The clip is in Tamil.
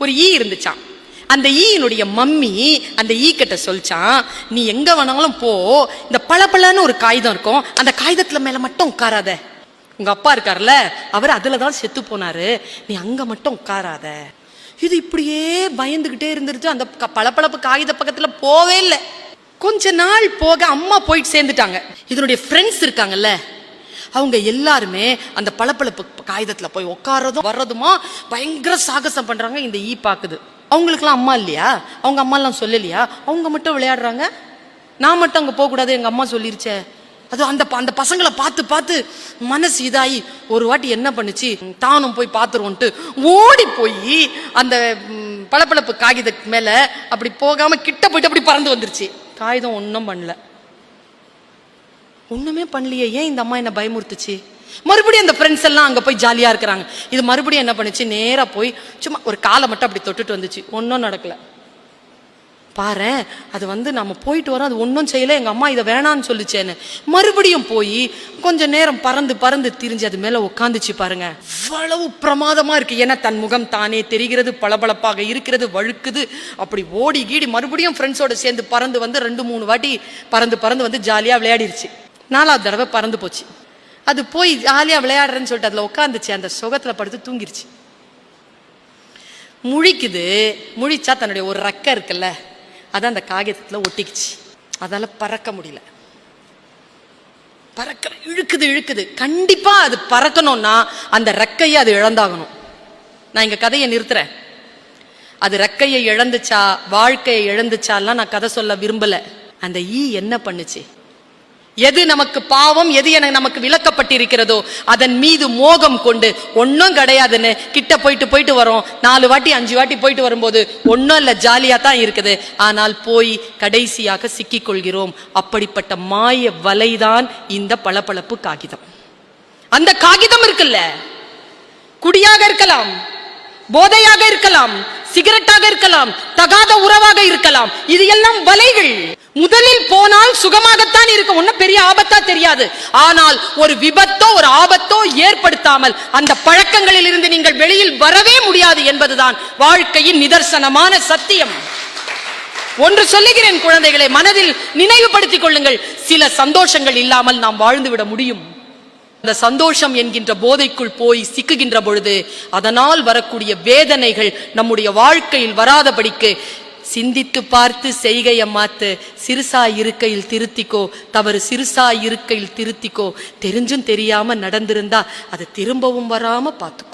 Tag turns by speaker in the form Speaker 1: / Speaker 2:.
Speaker 1: ஒரு ஈ இருந்துச்சான். அந்த ஈயினுடைய மம்மி அந்த ஈ கிட்ட சொல்லிச்சான், நீ எங்க வேணாலும் போ, இந்த பளபளன்னு ஒரு காகிதம் இருக்கும், அந்த காகிதத்துல மேல மட்டும் உட்காராத. உங்க அப்பா இருக்காருல்ல, அவர் அதுலதான் செத்து போனாரு, நீ அங்க மட்டும் உட்காராத. இது இப்படியே பயந்துகிட்டே இருந்துருச்சு. அந்த பளபளப்பு காகித பக்கத்துல போவே இல்லை. கொஞ்ச நாள் போக அம்மா போயிட்டு சேர்ந்துட்டாங்க. இதனுடைய ஃப்ரெண்ட்ஸ் இருக்காங்கல்ல, அவங்க எல்லாருமே அந்த பளபளப்பு காகிதத்துல போய் உட்காரதும் வர்றதுமா பயங்கர சாகசம் பண்றாங்க. இந்த ஈ பாக்குது. அவங்களுக்குலாம் அம்மா இல்லையா, அவங்க அம்மா எல்லாம் சொல்லலையா, அவங்க மட்டும் விளையாடுறாங்க, நான் மட்டும் அங்க போக கூடாது, எங்க அம்மா சொல்லிருச்சே. அது அந்த பசங்களை பார்த்து பார்த்து மனசு இதாகி ஒரு வாட்டி என்ன பண்ணுச்சு, தானும் போய் பார்த்துருவோன்ட்டு ஓடி போய் அந்த பளபளப்பு காகித மேல அப்படி போகாம கிட்ட போயிட்டு அப்படி பறந்து வந்துருச்சு. காகிதம் ஒன்றும் பண்ணல, ஒண்ணுமே பண்ணலையே. ஏன் இந்த அம்மா என்ன பயமுறுத்துச்சு? மறுபடியும் அந்த ஃப்ரெண்ட்ஸ் எல்லாம் அங்க போய் ஜாலியா இருக்கிறாங்க. இது மறுபடியும் என்ன பண்ணுச்சு, நேரா போய் சும்மா ஒரு காலை மட்டும் அப்படி தொட்டுட்டு வந்துச்சு. ஒன்னும் நடக்கல. பாரு, அது நம்ம போயிட்டு வரோம், அது ஒன்றும் செய்யல, எங்க அம்மா இதை வேணான்னு சொல்லிச்சேன்னு மறுபடியும் போய் கொஞ்ச நேரம் பறந்து பறந்து திரிஞ்சு அது மேல உட்காந்துச்சு. பாருங்க, இவ்வளவு பிரமாதமா இருக்கு. ஏன்னா தன் முகம் தானே தெரிகிறது, பளபளப்பாக இருக்கிறது, வழுக்குது. அப்படி ஓடி கீடி மறுபடியும் ஃப்ரெண்ட்ஸோட சேர்ந்து பறந்து வந்து 2-3 வாட்டி பறந்து பறந்து வந்து ஜாலியா விளையாடிருச்சு. 4வது தடவை பறந்து போச்சு. அது போய் ஜாலியா விளையாடுறேன்னு சொல்லிட்டு அதுல உட்காந்துச்சு. அந்த சுகத்துல படுத்து தூங்கிருச்சு. முழிக்குது. முழிச்சா தன்னுடைய ஒரு ரெக்கை இருக்குல்ல, அதான் அந்த காகிதத்துல ஒட்டிக்குச்சு. அதால பறக்க முடியல. பறக்க இழுக்குது. கண்டிப்பா அது பறக்கணும்னா அந்த ரெக்கையை அது இழந்தாகணும். நான் இங்க கதையை நிறுத்துறேன். அது ரெக்கையை இழந்துச்சா வாழ்க்கையை இழந்துச்சாலாம் நான் கதை சொல்ல விரும்பல. அந்த ஈ என்ன பண்ணுச்சு, எது நமக்கு பாவம், எது நமக்கு விளக்கப்பட்டிருக்கிறதோ அதன் மீது மோகம் கொண்டு ஒன்னும் கிடையாதுன்னு கிட்ட போயிட்டு வரோம். 4 வாட்டி 5 வாட்டி போயிட்டு வரும்போது ஒன்னும் இல்ல, ஜாலியா தான் இருக்குது. ஆனால் போய் கடைசியாக சிக்கிக் கொள்கிறோம். அப்படிப்பட்ட மாய வலைதான் இந்த பளபளப்பு காகிதம். அந்த காகிதம் இருக்குல்ல, குடியாக இருக்கலாம், போதையாக இருக்கலாம், சிகரெட்டாக இருக்கலாம், தகாத உறவாக இருக்கலாம், இது எல்லாம் வலைகள். முதலில் போனால் சுகமாகத்தான் இருக்கும், ஒன்னும் பெரிய ஆபத்தா தெரியாது. ஆனால் ஒரு விபத்தோ ஒரு ஆபத்தோ ஏற்படுத்தாமல் அந்த பழக்கங்களில் இருந்து நீங்கள் வெளியில் வரவே முடியாது என்பதுதான் வாழ்க்கையின் நிதர்சனமான சத்தியம். ஒன்று சொல்லுகிறேன் குழந்தைகளை, மனதில் நினைவுபடுத்திக் கொள்ளுங்கள், சில சந்தோஷங்கள் இல்லாமல் நாம் வாழ்ந்துவிட முடியும். அந்த சந்தோஷம் என்கின்ற போதைக்குள் போய் சிக்குகின்ற பொழுது அதனால் வரக்கூடிய வேதனைகள் நம்முடைய வாழ்க்கையில் வராதபடிக்கு சிந்தித்து பார்த்து செய்கையை மாத்து. சிறுசா இருக்கையில் திருத்திக்கோ, தவறு சிறுசா இருக்கையில் திருத்திக்கோ. தெரிஞ்சும் தெரியாம நடந்திருந்தா அது திரும்பவும் வராம பார்த்துக்கோ.